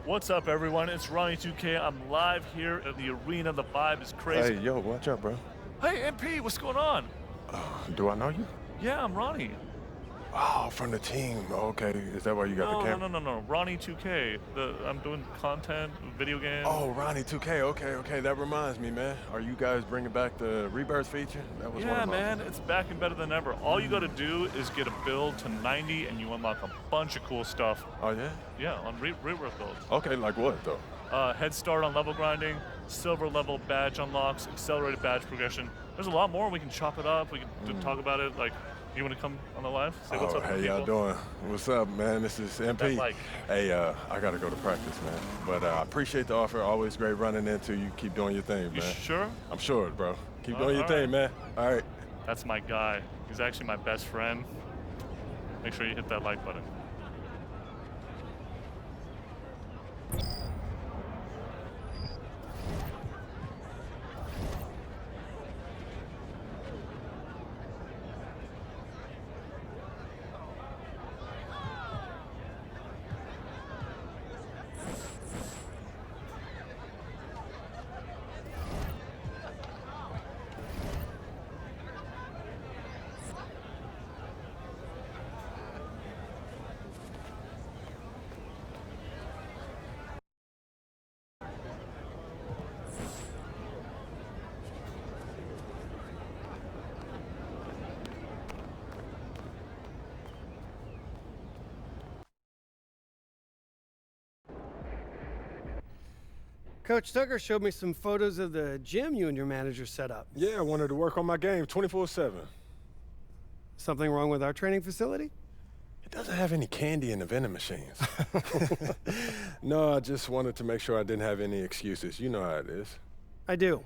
What's up, everyone? It's Ronnie2K. I'm live here at the arena. The vibe is crazy. Hey, yo, watch up, bro. Hey, MP, what's going on? Do I know you? Yeah, I'm Ronnie. Oh, from the team. Okay, is that why you got the No, no, camera? no, no, no. Ronnie2K. I'm doing content, video game. Oh, Ronnie 2K. Okay. That reminds me, man. Are you guys bringing back the rebirth feature? That was one Yeah, of my. man, it's back and better than ever. All you gotta do is get a build to 90 and you unlock a bunch of cool stuff. Oh yeah. Yeah, on rework builds. Okay, like what though? Head start on level grinding, silver level badge unlocks, accelerated badge progression. There's a lot more. We can chop it up. We can talk about it. Like, you want to come on the live? Say what's Oh, up to hey, the y'all people? doing? What's up, man? This is MP. Like, Hey, I gotta go to practice, man. But I appreciate the offer. Always great running into you. Keep doing your thing, you man. sure? I'm sure, bro. Keep doing your All thing, right. man. All right. That's my guy. He's actually my best friend. Make sure you hit that like button. Coach Tucker showed me some photos of the gym you and your manager set up. Yeah, I wanted to work on my game 24/7. Something wrong with our training facility? It doesn't have any candy in the vending machines. No, I just wanted to make sure I didn't have any excuses. You know how it is. I do.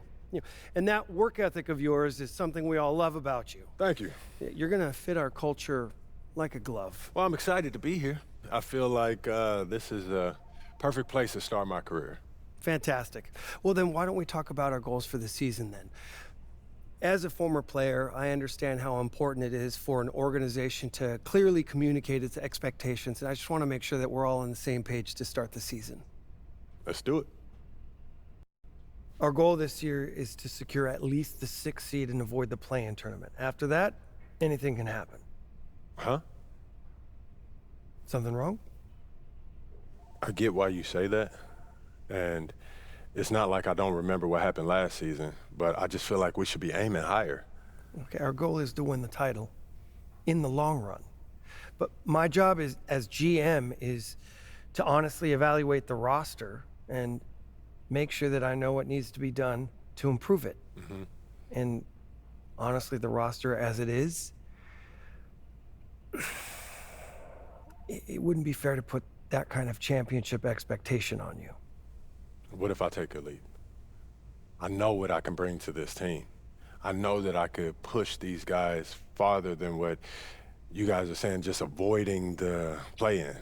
And that work ethic of yours is something we all love about you. Thank you. You're going to fit our culture like a glove. Well, I'm excited to be here. I feel like this is a perfect place to start my career. Fantastic. Well, then why don't we talk about our goals for the season then? As a former player, I understand how important it is for an organization to clearly communicate its expectations, and I just want to make sure that we're all on the same page to start the season. Let's do it. Our goal this year is to secure at least the 6th seed and avoid the play-in tournament. After that, anything can happen. Huh? Something wrong? I get why you say that. And it's not like I don't remember what happened last season, but I just feel like we should be aiming higher. Okay, our goal is to win the title in the long run. But my job as GM is to honestly evaluate the roster and make sure that I know what needs to be done to improve it. And honestly, the roster as it is, it wouldn't be fair to put that kind of championship expectation on you. What if I take a leap? I know what I can bring to this team. I know that I could push these guys farther than what you guys are saying, just avoiding the play-in.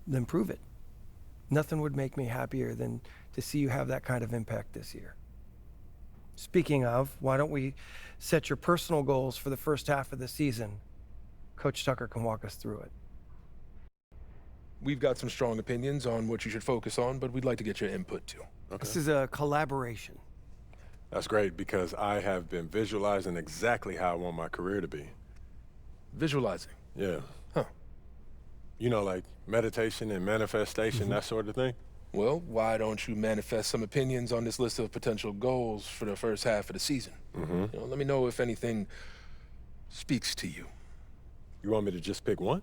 Then prove it. Nothing would make me happier than to see you have that kind of impact this year. Speaking of, why don't we set your personal goals for the first half of the season? Coach Tucker can walk us through it. We've got some strong opinions on what you should focus on, but we'd like to get your input too. This is a collaboration. That's great because I have been visualizing exactly how I want my career to be. Visualizing. Yeah. Huh. You know, like meditation and manifestation, that sort of thing. Well, why don't you manifest some opinions on this list of potential goals for the first half of the season? Let me know if anything speaks to you. You want me to just pick one?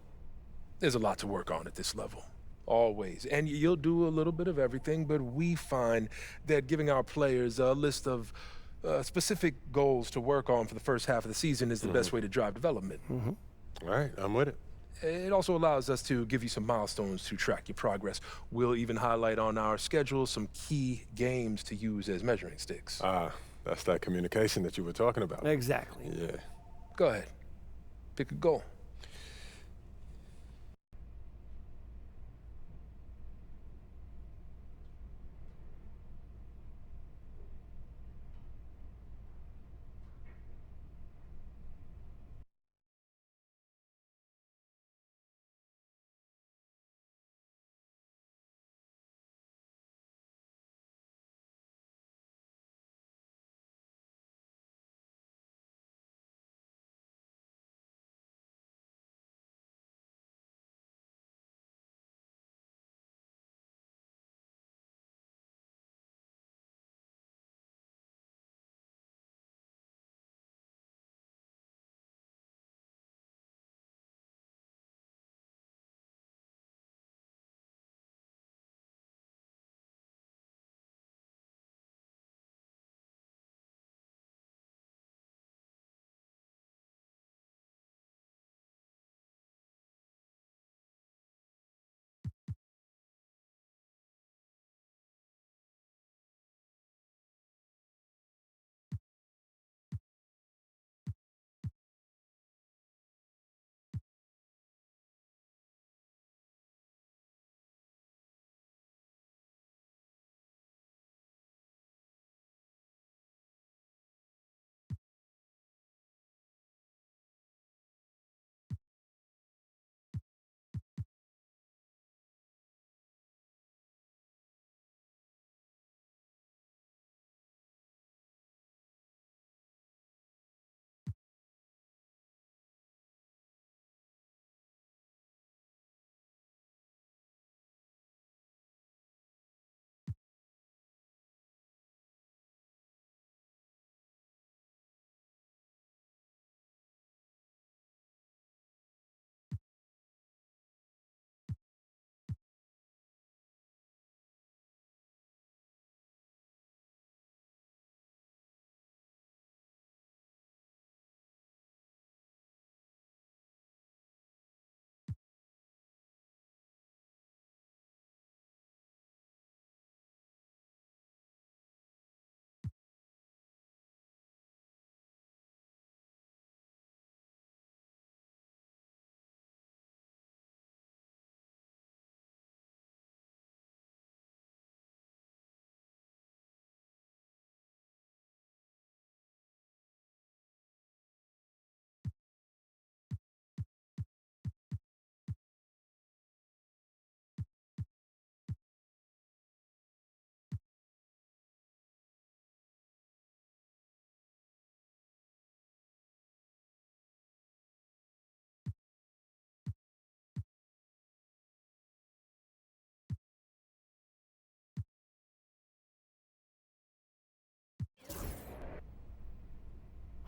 There's a lot to work on at this level, always. And you'll do a little bit of everything, but we find that giving our players a list of specific goals to work on for the first half of the season is the best way to drive development. All right, I'm with it. It also allows us to give you some milestones to track your progress. We'll even highlight on our schedule some key games to use as measuring sticks. That's that communication that you were talking about. Exactly. Yeah. Go ahead, pick a goal.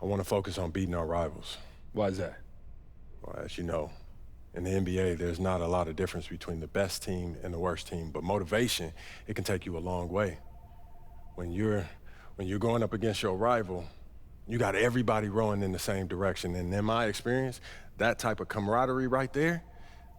I want to focus on beating our rivals. Why is that? Well, as you know, in the NBA, there's not a lot of difference between the best team and the worst team, but motivation, it can take you a long way. When you're going up against your rival, you got everybody rowing in the same direction. And in my experience, that type of camaraderie right there,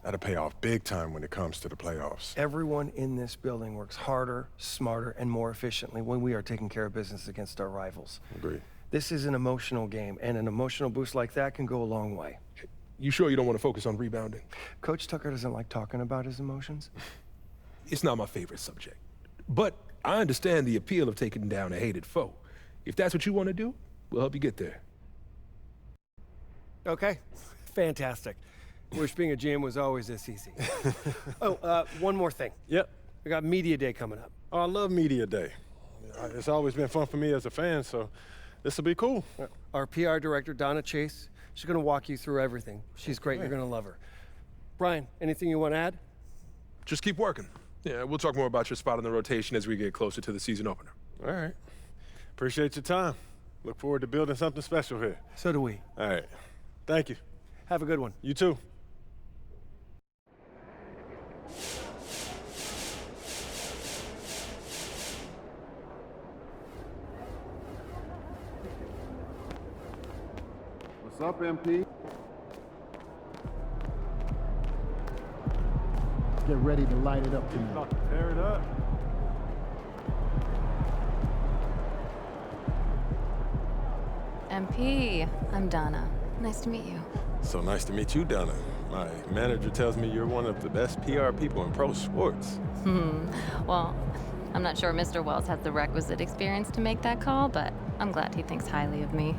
that'll pay off big time when it comes to the playoffs. Everyone in this building works harder, smarter, and more efficiently when we are taking care of business against our rivals. Agreed. This is an emotional game, and an emotional boost like that can go a long way. You sure you don't want to focus on rebounding? Coach Tucker doesn't like talking about his emotions. It's not my favorite subject. But I understand the appeal of taking down a hated foe. If that's what you want to do, we'll help you get there. Okay, fantastic. Wish being a GM was always this easy. One more thing. Yep. We got Media Day coming up. Oh, I love Media Day. It's always been fun for me as a fan, so this will be cool. Our PR director, Donna Chase, she's going to walk you through everything. She's great. You're going to love her. Brian, anything you want to add? Just keep working. Yeah, we'll talk more about your spot in the rotation as we get closer to the season opener. All right. Appreciate your time. Look forward to building something special here. So do we. All right. Thank you. Have a good one. You too. What's up, MP? Get ready to light it up tonight. About to tear it up. MP, I'm Donna. Nice to meet you. So nice to meet you, Donna. My manager tells me you're one of the best PR people in pro sports. Well, I'm not sure Mr. Wells has the requisite experience to make that call, but I'm glad he thinks highly of me.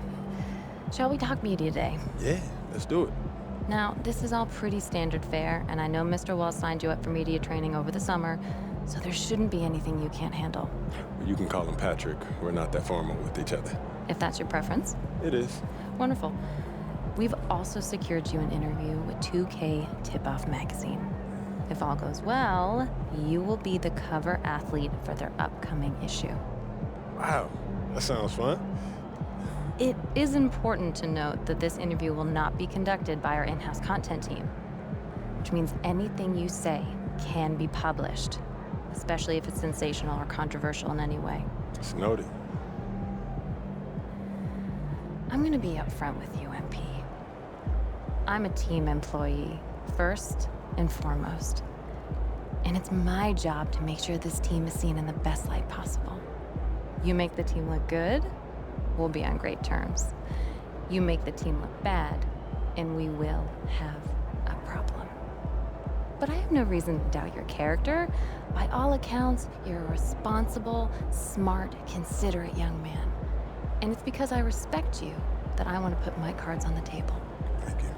Shall we talk Media Day? Yeah, let's do it. Now, this is all pretty standard fare, and I know Mr. Wells signed you up for media training over the summer, so there shouldn't be anything you can't handle. You can call him Patrick. We're not that formal with each other. If that's your preference. It is. Wonderful. We've also secured you an interview with 2K Tip-Off magazine. If all goes well, you will be the cover athlete for their upcoming issue. Wow, that sounds fun. It is important to note that this interview will not be conducted by our in-house content team, which means anything you say can be published, especially if it's sensational or controversial in any way. It's noted. I'm gonna be upfront with you, MP. I'm a team employee, first and foremost. And it's my job to make sure this team is seen in the best light possible. You make the team look good, we'll be on great terms. You make the team look bad, and we will have a problem. But I have no reason to doubt your character. By all accounts, you're a responsible, smart, considerate young man. And it's because I respect you that I want to put my cards on the table. Thank you.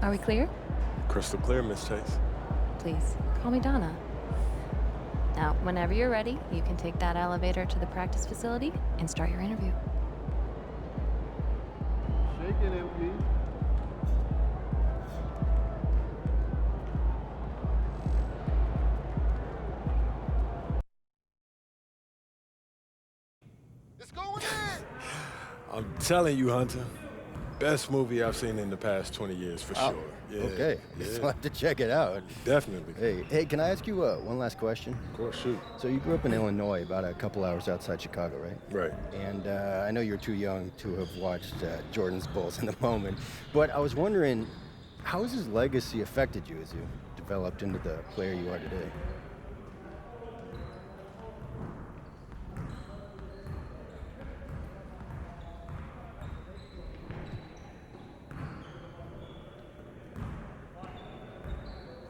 Are we clear? Crystal clear, Miss Chase. Please, call me Donna. Now, whenever you're ready, you can take that elevator to the practice facility and start your interview. Shake it, MP. It's going in! I'm telling you, Hunter, best movie I've seen in the past 20 years for sure. Yeah, Okay, yeah, so I have to check it out. definitely. Hey, can I ask you one last question? Of course, shoot. So you grew up in Illinois, about a couple hours outside Chicago, right? Right. And I know you're too young to have watched Jordan's Bulls in the moment, but I was wondering, how has his legacy affected you as you developed into the player you are today?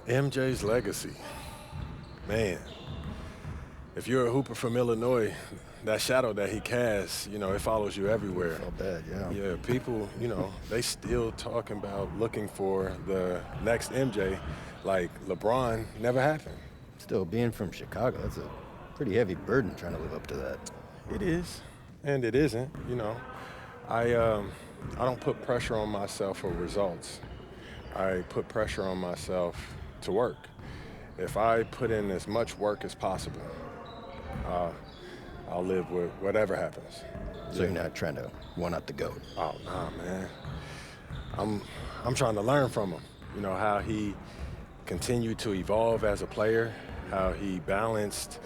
MJ's legacy. Man, if you're a hooper from Illinois, that shadow that he casts, it follows you everywhere. Felt bad, yeah. Yeah, people, they still talking about looking for the next MJ, like LeBron never happened. Still, being from Chicago, that's a pretty heavy burden trying to live up to that. It is, and it isn't, I don't put pressure on myself for results. I put pressure on myself to work. If I put in as much work as possible, I'll live with whatever happens. So you're not trying to one-up the GOAT? Oh, nah, man. I'm trying to learn from him. You know, how he continued to evolve as a player, how he balanced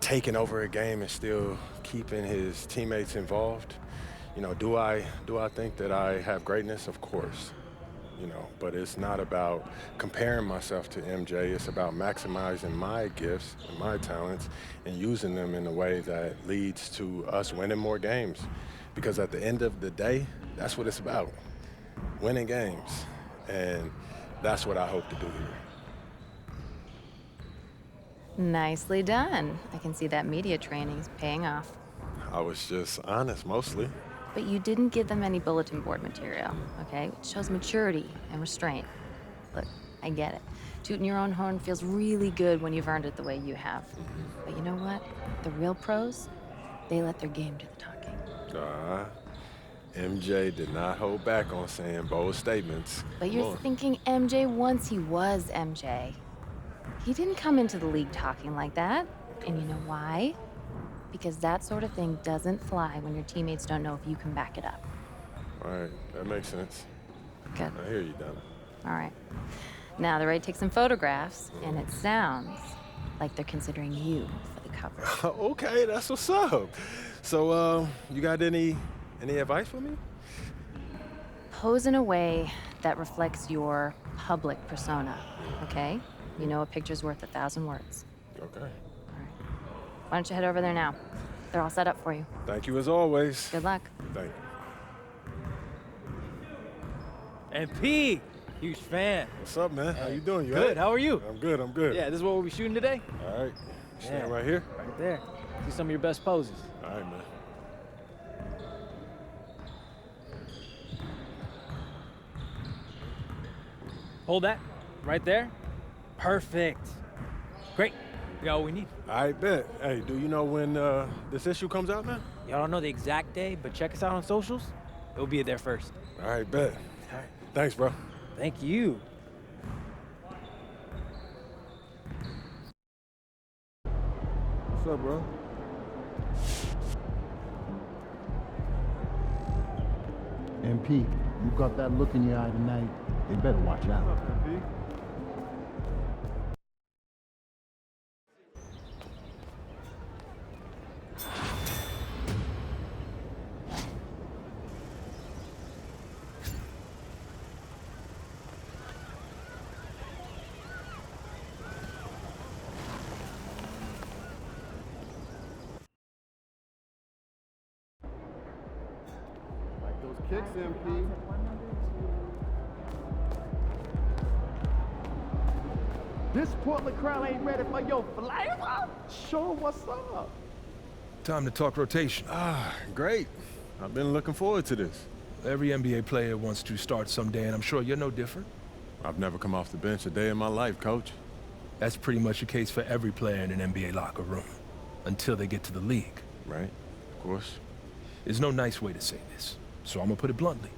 taking over a game and still keeping his teammates involved. You know, do I think that I have greatness? Of course. You know, but it's not about comparing myself to MJ. It's about maximizing my gifts and my talents and using them in a way that leads to us winning more games. Because at the end of the day, that's what it's about, winning games. And that's what I hope to do here. Nicely done. I can see that media training is paying off. I was just honest, mostly. But you didn't give them any bulletin board material, okay? It shows maturity and restraint. Look, I get it. Tooting your own horn feels really good when you've earned it the way you have. But you know what? The real pros, they let their game do the talking. MJ did not hold back on saying bold statements. But you're thinking MJ once he was MJ. He didn't come into the league talking like that. And you know why? Because that sort of thing doesn't fly when your teammates don't know if you can back it up. All right, that makes sense. Good. I hear you, Donna. All right. Now they're ready to take some photographs, and it sounds like they're considering you for the cover. Okay, that's what's up. So, you got any advice for me? Pose in a way that reflects your public persona, okay? You know a picture's worth 1,000 words. Okay. Why don't you head over there now? They're all set up for you. Thank you as always. Good luck. Thank you. MP, huge fan. What's up, man? How you doing? You Good, all right? how are you? I'm good, I'm good. Yeah, this is what we'll be shooting today? All right. Stand Yeah. right here. Right there. See some of your best poses. All right, man. Hold that, right there. Perfect. Great, we got what we need. I bet. Hey, do you know when this issue comes out, man? Y'all don't know the exact day, but check us out on socials. It'll be there first. All right, bet. All right. Thanks, bro. Thank you. What's up, bro? MP, you got that look in your eye tonight. They better watch out. What's up, MP? Like those kicks, MP. This Portland crowd ain't ready for your flavor? Sure, what's up? Time to talk rotation. Great. I've been looking forward to this. Every NBA player wants to start someday, and I'm sure you're no different. I've never come off the bench a day in my life, Coach. That's pretty much the case for every player in an NBA locker room, until they get to the league. Right? Of course. There's no nice way to say this, so I'm gonna put it bluntly.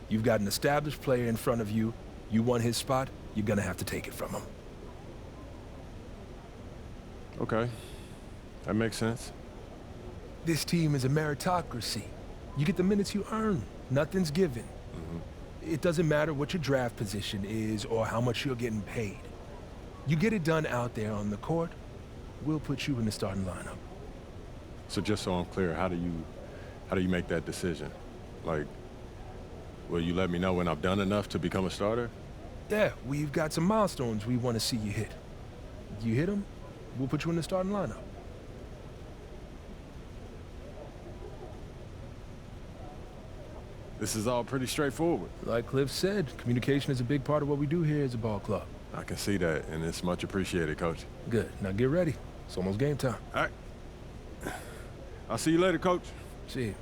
You've got an established player in front of you. You want his spot, you're gonna have to take it from him. Okay. That makes sense. This team is a meritocracy. You get the minutes you earn. Nothing's given. It doesn't matter what your draft position is or how much you're getting paid. You get it done out there on the court, we'll put you in the starting lineup. So just so I'm clear, how do you make that decision? Like, will you let me know when I've done enough to become a starter? Yeah, we've got some milestones we want to see you hit. You hit them, we'll put you in the starting lineup. This is all pretty straightforward. Like Cliff said, communication is a big part of what we do here as a ball club. I can see that, and it's much appreciated, Coach. Good, now get ready. It's almost game time. All right. I'll see you later, Coach. See you.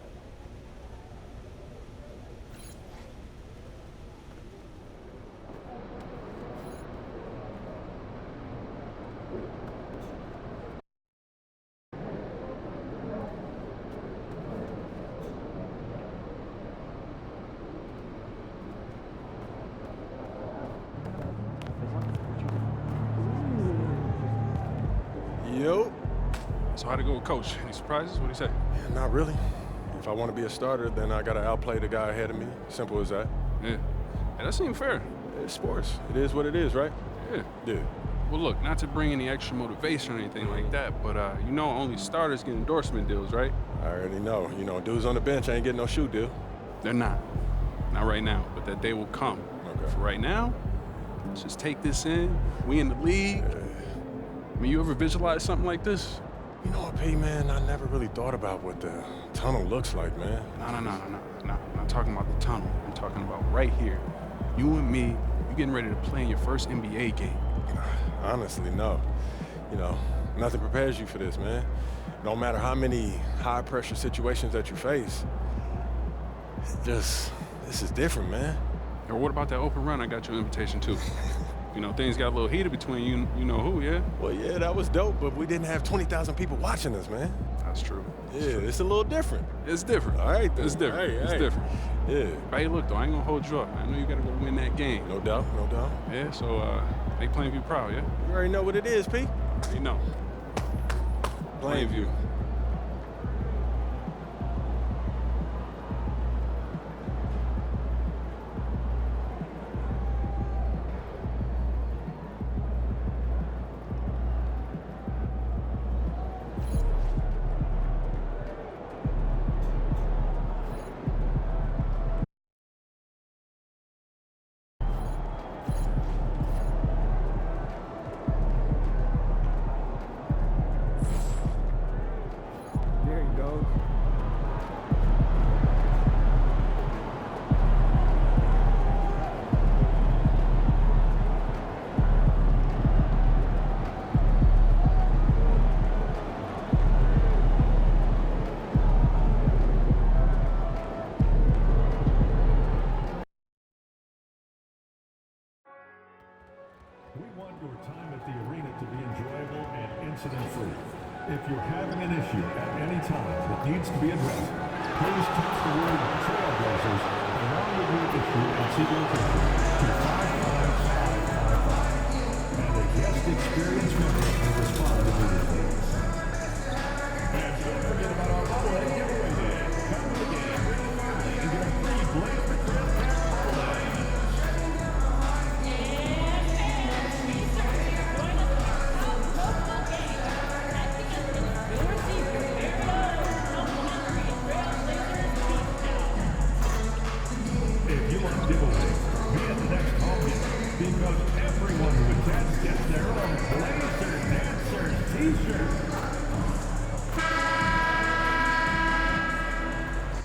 Yo. It's how'd it go with Coach? Any surprises? What'd he say? Yeah, not really. If I want to be a starter, then I got to outplay the guy ahead of me. Simple as that. Yeah. And that seemed fair. It's sports. It is what it is, right? Yeah. Yeah. Well, look, not to bring any extra motivation or anything like that, but you know only starters get endorsement deals, right? I already know. You know, dudes on the bench ain't getting no shoe deal. They're not. Not right now, but that day will come. Okay. For right now, let's just take this in. We in the league. I mean, you ever visualize something like this? You know what, P, man? I never really thought about what the tunnel looks like, man. No. I'm not talking about the tunnel. I'm talking about right here. You and me, you getting ready to play in your first NBA game. Honestly, no. You know, nothing prepares you for this, man. No matter how many high-pressure situations that you face, this is different, man. Or what about that open run I got you an invitation to? You know, things got a little heated between you know who, yeah? Well, yeah, that was dope, but we didn't have 20,000 people watching us, man. That's true. Yeah, it's a little different. It's different. All right, then. It's different. Hey, it's hey. different. Yeah. But hey, look, though, I ain't gonna hold you up. I know you gotta go win that game. No doubt, no doubt. Yeah, so make Plainview proud, yeah? You already know what it is, P. You know. Plainview. There he goes. We want your time at the arena to be enjoyable and incident-free. If you're having an issue at any time that needs to be addressed, please text the word Trailblazers along with your issue and city location to 55555. And a guest experience member will respond immediately. And don't forget about our holiday giveaway day. Come to the game, bring your family, and get a free Blaze McGrath holiday. If you want giveaways, be at the next home game because everyone who attends gets their own Blazer Dancers t-shirt.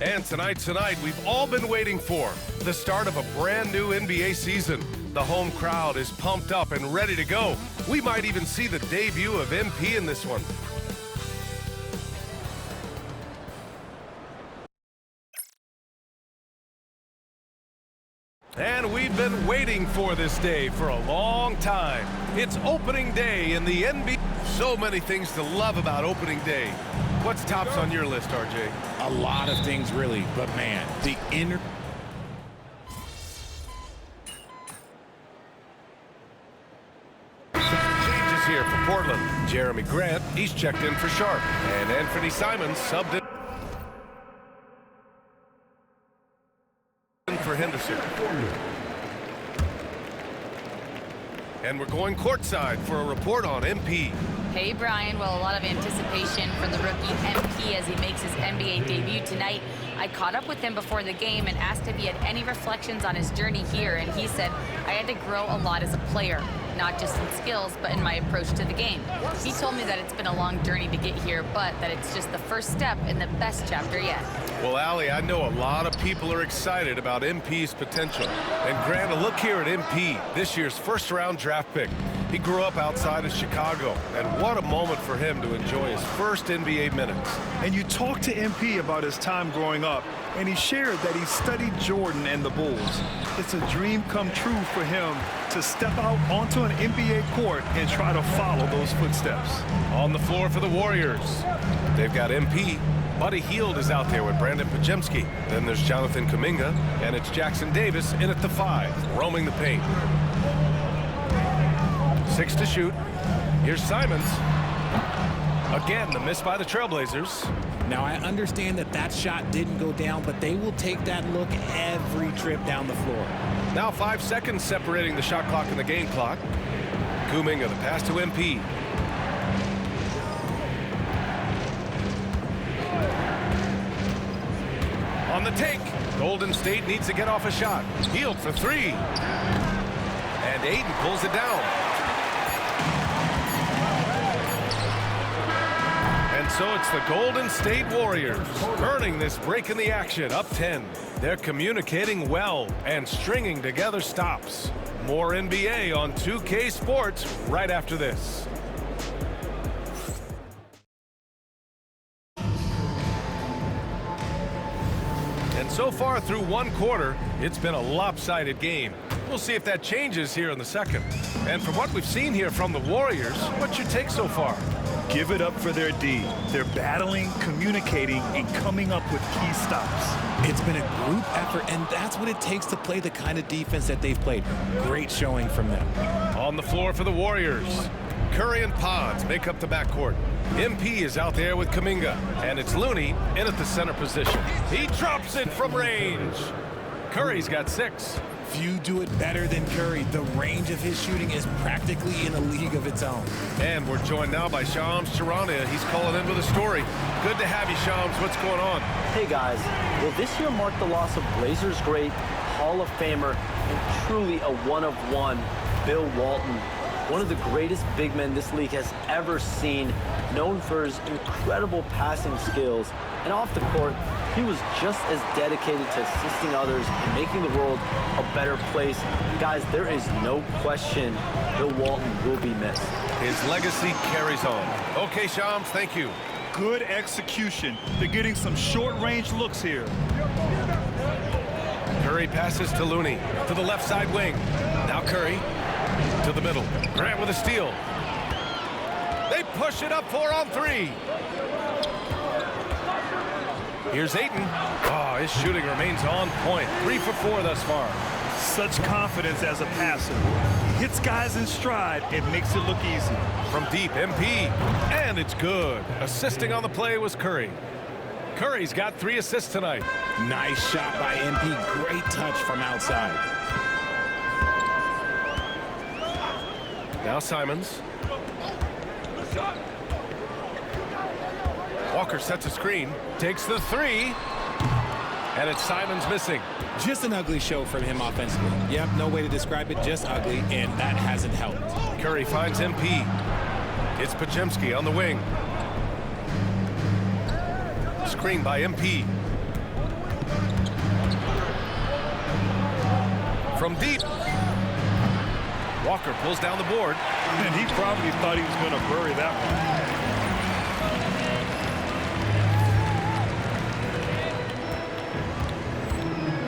And tonight, we've all been waiting for the start of a brand new NBA season. The home crowd is pumped up and ready to go. We might even see the debut of MP in this one. And we've been waiting for this day for a long time. It's opening day in the NBA. So many things to love about opening day. What's tops on your list, RJ? A lot of things, really, but man, the inner... Changes here for Portland. Jeremy Grant, he's checked in for Sharp. And Anthony Simons subbed in for Henderson. And we're going courtside for a report on MP. Hey, Brian. Well, a lot of anticipation from the rookie MP as he makes his NBA debut tonight. I caught up with him before the game and asked if he had any reflections on his journey here, and he said, I had to grow a lot as a player, not just in skills, but in my approach to the game. He told me that it's been a long journey to get here, but that it's just the first step in the best chapter yet. Well, Allie, I know a lot of people are excited about MP's potential. And Grant, a look here at MP, this year's first-round draft pick. He grew up outside of Chicago, and what a moment for him to enjoy his first NBA minutes. And you talked to MP about his time growing up, and he shared that he studied Jordan and the Bulls. It's a dream come true for him to step out onto an NBA court and try to follow those footsteps. On the floor for the Warriors, they've got MP. Buddy Hield is out there with Brandon Pajemski. Then there's Jonathan Kuminga, and it's Jackson Davis in at the 5, roaming the paint. 6 to shoot. Here's Simons. Again, the miss by the Trailblazers. Now, I understand that shot didn't go down, but they will take that look every trip down the floor. Now 5 seconds separating the shot clock and the game clock. Kuminga, the pass to MP. On the take, Golden State needs to get off a shot. Hield for three. And Aiden pulls it down. And so it's the Golden State Warriors earning this break in the action, up 10. They're communicating well and stringing together stops. More NBA on 2K Sports right after this. And so far through one quarter, it's been a lopsided game. We'll see if that changes here in the second. And from what we've seen here from the Warriors, what's your take so far? Give it up for their D. They're battling, communicating, and coming up with key stops. It's been a group effort, and that's what it takes to play the kind of defense that they've played. Great showing from them. On the floor for the Warriors, Curry and Pods make up the backcourt. MP is out there with Kuminga, and it's Looney in at the center position. He drops it from range. Curry's got 6. Few do it better than Curry. The range of his shooting is practically in a league of its own. And we're joined now by Shams Charania. He's calling in with a story. Good to have you, Shams. What's going on? Hey, guys. Well, this year marked the loss of Blazers great, Hall of Famer, and truly a one-of-one, Bill Walton. One of the greatest big men this league has ever seen, known for his incredible passing skills. And off the court, he was just as dedicated to assisting others and making the world a better place. Guys, there is no question Bill Walton will be missed. His legacy carries on. Okay, Shams, thank you. Good execution. They're getting some short-range looks here. Curry passes to Looney, to the left side wing. Now Curry to the middle. Grant with a steal. They push it up 4-on-3. Here's Ayton. Oh, his shooting remains on point. 3 for 4 thus far. Such confidence as a passer. Hits guys in stride and makes it look easy. From deep, MP. And it's good. Assisting on the play was Curry. Curry's got 3 assists tonight. Nice shot by MP. Great touch from outside. Now Simons. Walker sets a screen, takes the 3, and it's Simons missing. Just an ugly show from him offensively. Yep, no way to describe it, just ugly, and that hasn't helped. Curry finds MP. It's Podziemski on the wing. Screen by MP. From deep. Walker pulls down the board. And he probably thought he was going to bury that one.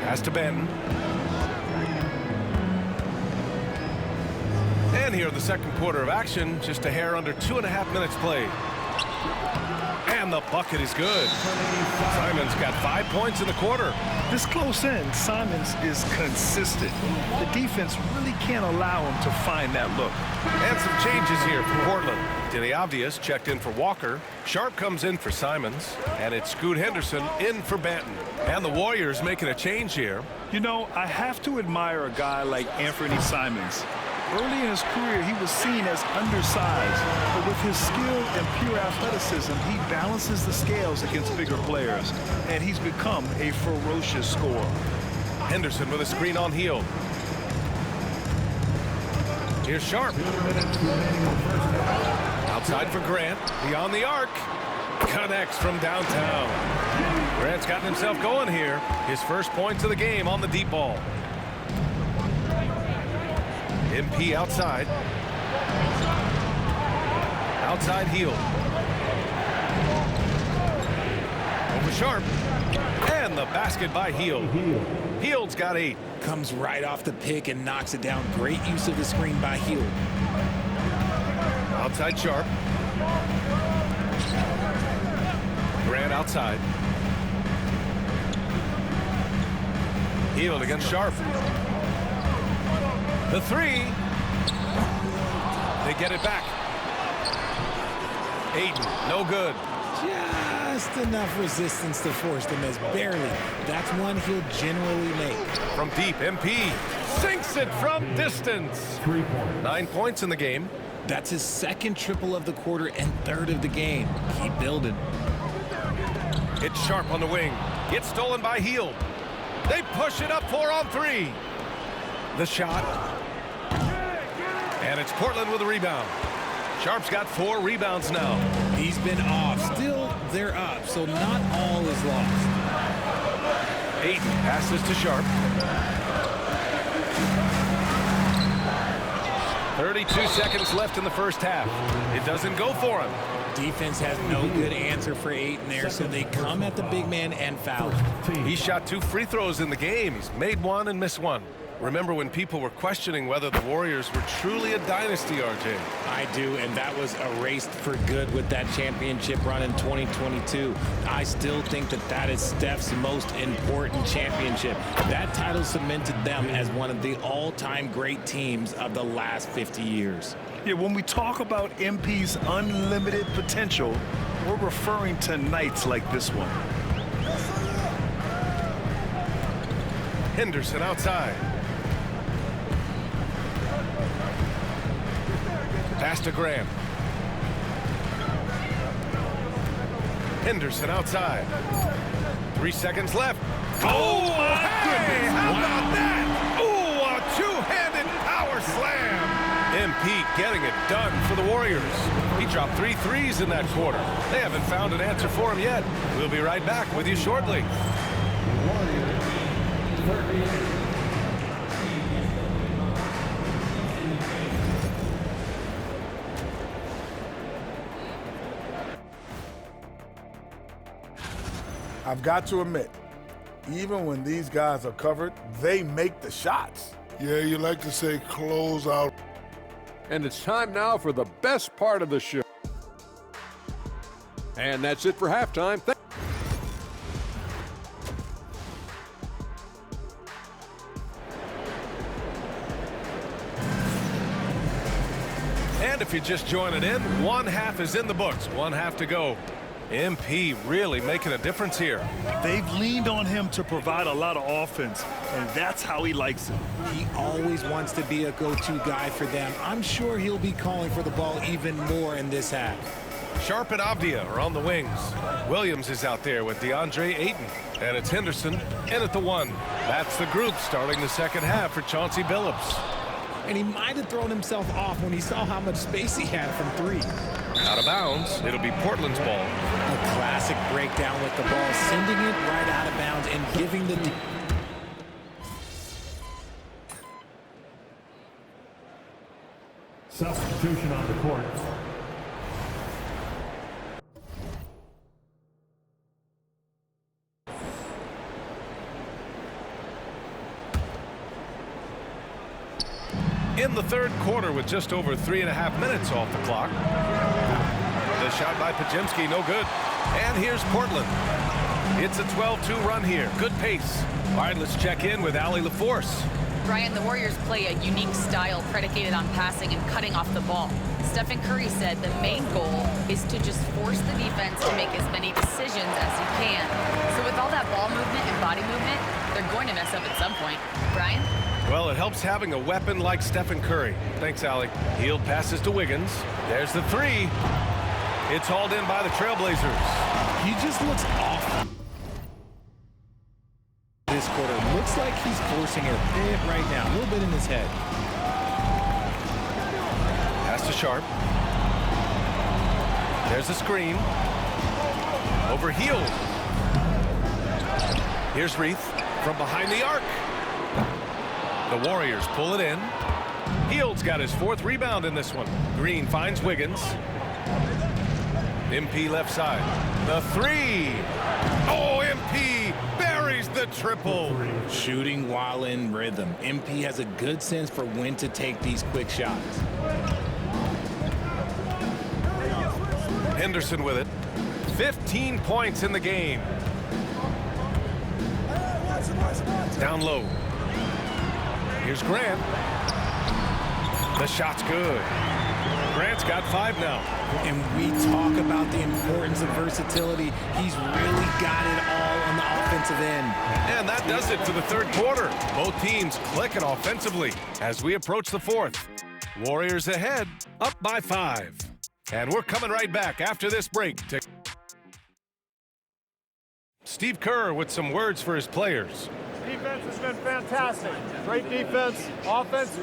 Pass to Benton. And here in the second quarter of action, just a hair under 2.5 minutes played. And the bucket is good. Simons got 5 points in the quarter. This close in, Simons is consistent. The defense really can't allow him to find that look. And some changes here for Portland. Denny Obvious checked in for Walker. Sharp comes in for Simons. And it's Scoot Henderson in for Banton. And the Warriors making a change here. You know, I have to admire a guy like Anthony Simons. Early in his career, he was seen as undersized, but with his skill and pure athleticism, he balances the scales against bigger players, and he's become a ferocious scorer. Henderson with a screen on Hield. Here's Sharp. Outside for Grant, beyond the arc. Connects from downtown. Grant's gotten himself going here. His first points of the game on the deep ball. MP outside. Outside Hield. Over Sharp. And the basket by Hield. Hield's got 8. Comes right off the pick and knocks it down. Great use of the screen by Hield. Outside Sharp. Grant outside. Hield against Sharp. The 3. They get it back. Ayton, no good. Just enough resistance to force the miss, barely. That's one he'll generally make. From deep, MP sinks it from distance. 3 points. 9 points in the game. That's his second triple of the quarter and third of the game. Keep building. It's Sharp on the wing. It's stolen by Hield. They push it up 4 on 3. The shot. And it's Portland with a rebound. Sharp's got 4 rebounds now. He's been off. Still, they're up, so not all is lost. Ayton passes to Sharp. 32 seconds left in the first half. It doesn't go for him. Defense has no good answer for Ayton there, so they come at the big man and foul him. He shot 2 free throws in the game. He's made 1 and missed 1. Remember when people were questioning whether the Warriors were truly a dynasty, RJ? I do, and that was erased for good with that championship run in 2022. I still think that is Steph's most important championship. That title cemented them as one of the all-time great teams of the last 50 years. Yeah, when we talk about MP's unlimited potential, we're referring to nights like this one. Henderson outside. Pass to Graham. Henderson outside. 3 seconds left. Oh, hey! How about that? Oh, a two-handed power slam. MP getting it done for the Warriors. He dropped 3 threes in that quarter. They haven't found an answer for him yet. We'll be right back with you shortly. I've got to admit, even when these guys are covered, they make the shots. Yeah, you like to say close out. And it's time now for the best part of the show. And that's it for halftime. And if you're just joining in, 1 half is in the books, 1 half to go. MP really making a difference here. They've leaned on him to provide a lot of offense, and that's how he likes it. He always wants to be a go-to guy for them. I'm sure he'll be calling for the ball even more in this half. Sharp and Avdia are on the wings. Williams is out there with DeAndre Ayton. And it's Henderson in at the 1. That's the group starting the second half for Chauncey Billups. And he might have thrown himself off when he saw how much space he had from 3. Out of bounds, it'll be Portland's ball. A classic breakdown with the ball, sending it right out of bounds and giving the... Substitution on the court. In the third quarter with just over 3.5 minutes off the clock. The shot by Pajemski, no good. And here's Portland. It's a 12-2 run here. Good pace. All right, let's check in with Allie LaForce. Brian, the Warriors play a unique style predicated on passing and cutting off the ball. Stephen Curry said the main goal is to just force the defense to make as many decisions as he can. So with all that ball movement and body movement, they're going to mess up at some point. Brian? Well, it helps having a weapon like Stephen Curry. Thanks, Allie. Hield passes to Wiggins. There's the 3. It's hauled in by the Trailblazers. He just looks off this quarter. Looks like he's forcing it a bit right now. A little bit in his head. Pass to Sharp. There's a screen. Over Hield. Here's Reith from behind the arc. The Warriors pull it in. Hield's got his 4th rebound in this one. Green finds Wiggins. MP left side. The 3. Oh, MP buries the triple. Shooting while in rhythm. MP has a good sense for when to take these quick shots. Henderson with it. 15 points in the game. Down low. Here's Grant. The shot's good. Grant's got 5 now. And we talk about the importance of versatility. He's really got it all on the offensive end. And that does it for the third quarter. Both teams clicking offensively as we approach the fourth. Warriors ahead, up by 5. And we're coming right back after this break to Steve Kerr with some words for his players. Defense has been fantastic. Great defense. Offense,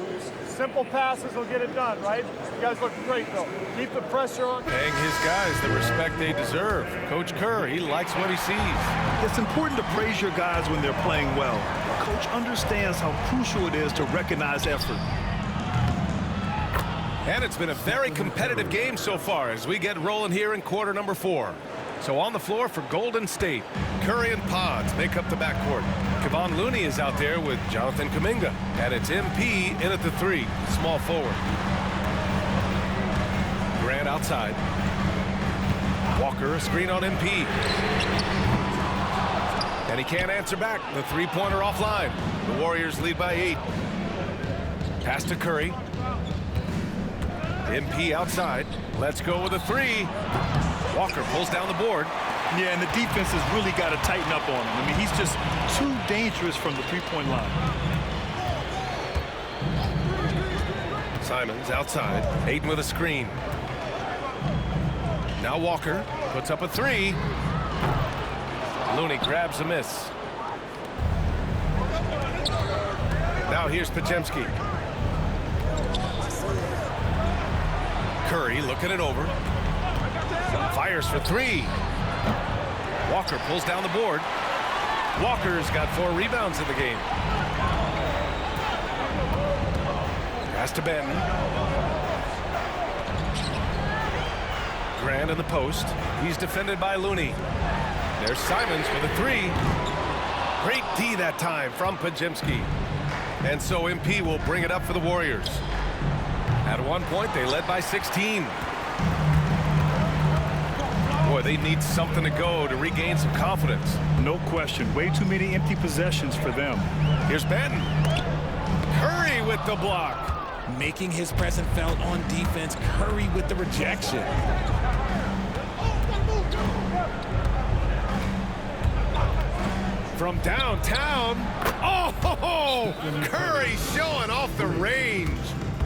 simple passes will get it done, right? You guys look great, though. Keep the pressure on. Paying his guys the respect they deserve. Coach Kerr, he likes what he sees. It's important to praise your guys when they're playing well. Coach understands how crucial it is to recognize effort. And it's been a very competitive game so far as we get rolling here in quarter number 4. So on the floor for Golden State, Curry and Pods make up the backcourt. Kevon Looney is out there with Jonathan Kuminga. And it's MP in at the 3, small forward. Grant outside. Walker, a screen on MP. And he can't answer back. The three-pointer offline. The Warriors lead by 8. Pass to Curry. MP outside. Let's go with a 3. Walker pulls down the board. Yeah, and the defense has really got to tighten up on him. I mean, he's just too dangerous from the three-point line. Simons outside. Ayton with a screen. Now Walker puts up a 3. Looney grabs a miss. Now here's Podziemski. Curry looking it over. Fires for 3. Walker pulls down the board. Walker's got 4 rebounds in the game. Pass to Benton. Grant in the post. He's defended by Looney. There's Simons for the 3. Great D that time from Podziemski. And so MP will bring it up for the Warriors. At one point, they led by 16. Boy, they need something to go to regain some confidence. No question. Way too many empty possessions for them. Here's Benton. Curry with the block. Making his presence felt on defense. Curry with the rejection. From downtown. Oh, Curry showing off the range.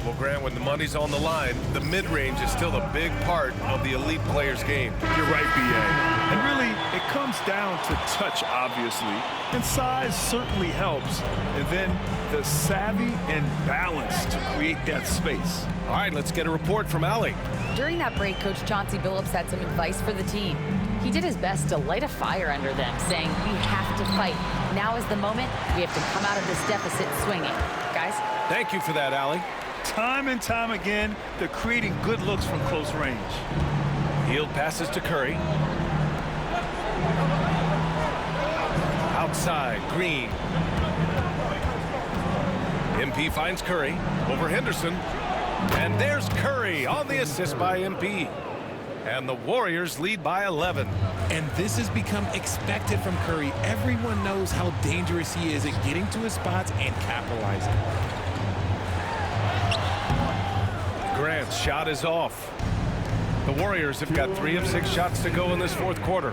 Well, Grant, when the money's on the line, the mid-range is still a big part of the elite player's game. You're right, B.A. And really, it comes down to touch, obviously. And size certainly helps. And then the savvy and balance to create that space. All right, let's get a report from Allie. During that break, Coach Chauncey Billups had some advice for the team. He did his best to light a fire under them, saying, we have to fight. Now is the moment. We have to come out of this deficit swinging. Guys? Thank you for that, Allie. Time and time again, they're creating good looks from close range. Hield passes to Curry. Outside, Green. MP finds Curry over Henderson. And there's Curry on the assist by MP. And the Warriors lead by 11. And this has become expected from Curry. Everyone knows how dangerous he is at getting to his spots and capitalizing. Grant's shot is off. The Warriors have got 3 of 6 shots to go in this fourth quarter.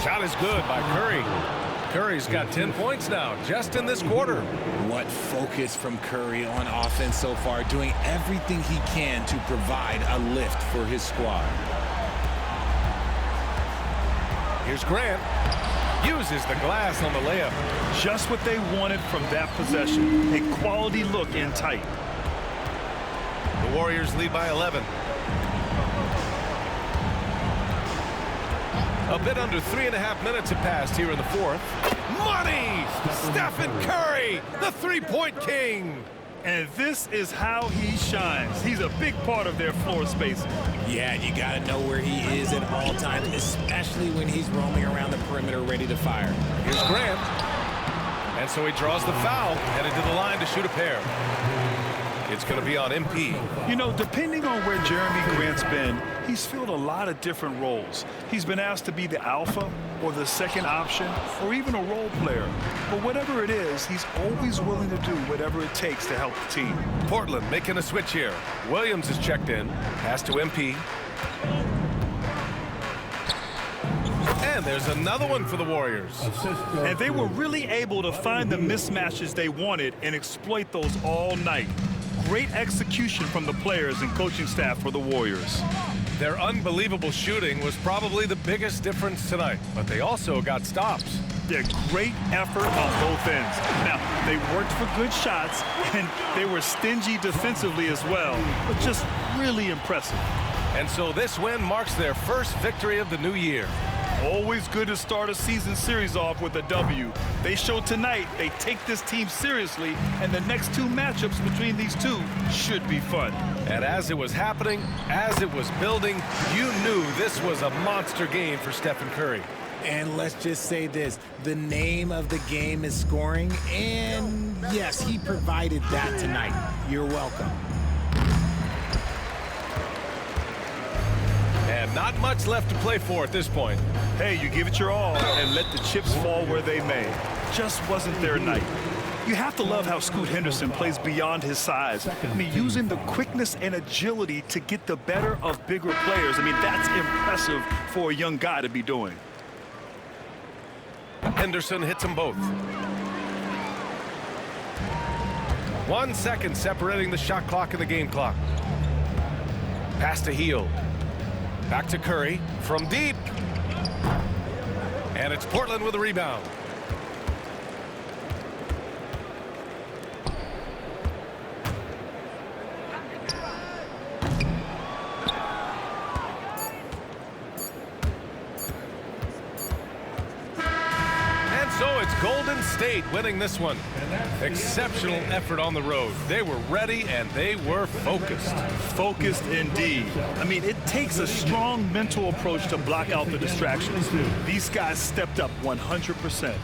Shot is good by Curry. Curry's got 10 points now, just in this quarter. What focus from Curry on offense so far, doing everything he can to provide a lift for his squad. Here's Grant. Uses the glass on the layup. Just what they wanted from that possession. A quality look in tight. The Warriors lead by 11. A bit under 3.5 minutes have passed here in the fourth. Money! Stephen Curry, the three-point king. And this is how he shines. He's a big part of their floor spacing. Yeah, you got to know where he is at all times, especially when he's roaming around the perimeter ready to fire. Here's Grant. And so he draws the foul, headed to the line to shoot a pair. It's going to be on MP. You know, depending on where Jeremy Grant's been, he's filled a lot of different roles. He's been asked to be the alpha or the second option or even a role player. But whatever it is, he's always willing to do whatever it takes to help the team. Portland making a switch here. Williams is checked in. Pass to MP. And there's another one for the Warriors. And they were really able to find the mismatches they wanted and exploit those all night. Great execution from the players and coaching staff for the Warriors. Their unbelievable shooting was probably the biggest difference tonight, but they also got stops. Yeah, great effort on both ends. Now, they worked for good shots, and they were stingy defensively as well, but just really impressive. And so this win marks their first victory of the new year. Always good to start a season series off with a W. They showed tonight they take this team seriously, and the next two matchups between these two should be fun. And as it was happening, as it was building, you knew this was a monster game for Stephen Curry. And let's just say this, the name of the game is scoring, and yes, he provided that tonight. You're welcome. And not much left to play for at this point. Hey, you give it your all and let the chips fall where they may. Just wasn't their night. You have to love how Scoot Henderson plays beyond his size. I mean, using the quickness and agility to get the better of bigger players. I mean, that's impressive for a young guy to be doing. Henderson hits them both. 1 second separating the shot clock and the game clock. Pass to Hield. Back to Curry from deep. And it's Portland with a rebound. So it's Golden State winning this one. Exceptional effort on the road. They were ready and they were focused. Focused indeed. I mean, it takes a strong mental approach to block out the distractions. These guys stepped up 100%.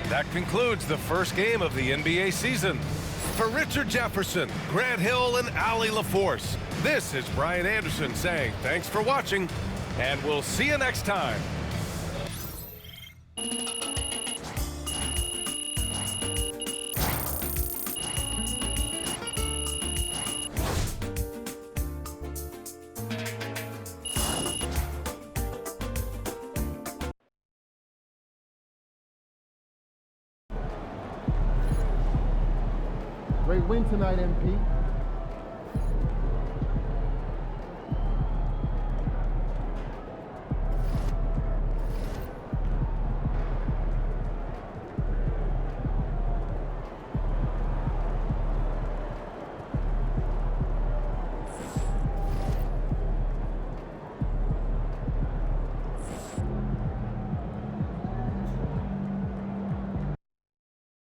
That concludes the first game of the NBA season. For Richard Jefferson, Grant Hill, and Allie LaForce, this is Brian Anderson saying thanks for watching, and we'll see you next time. Great win tonight, MP.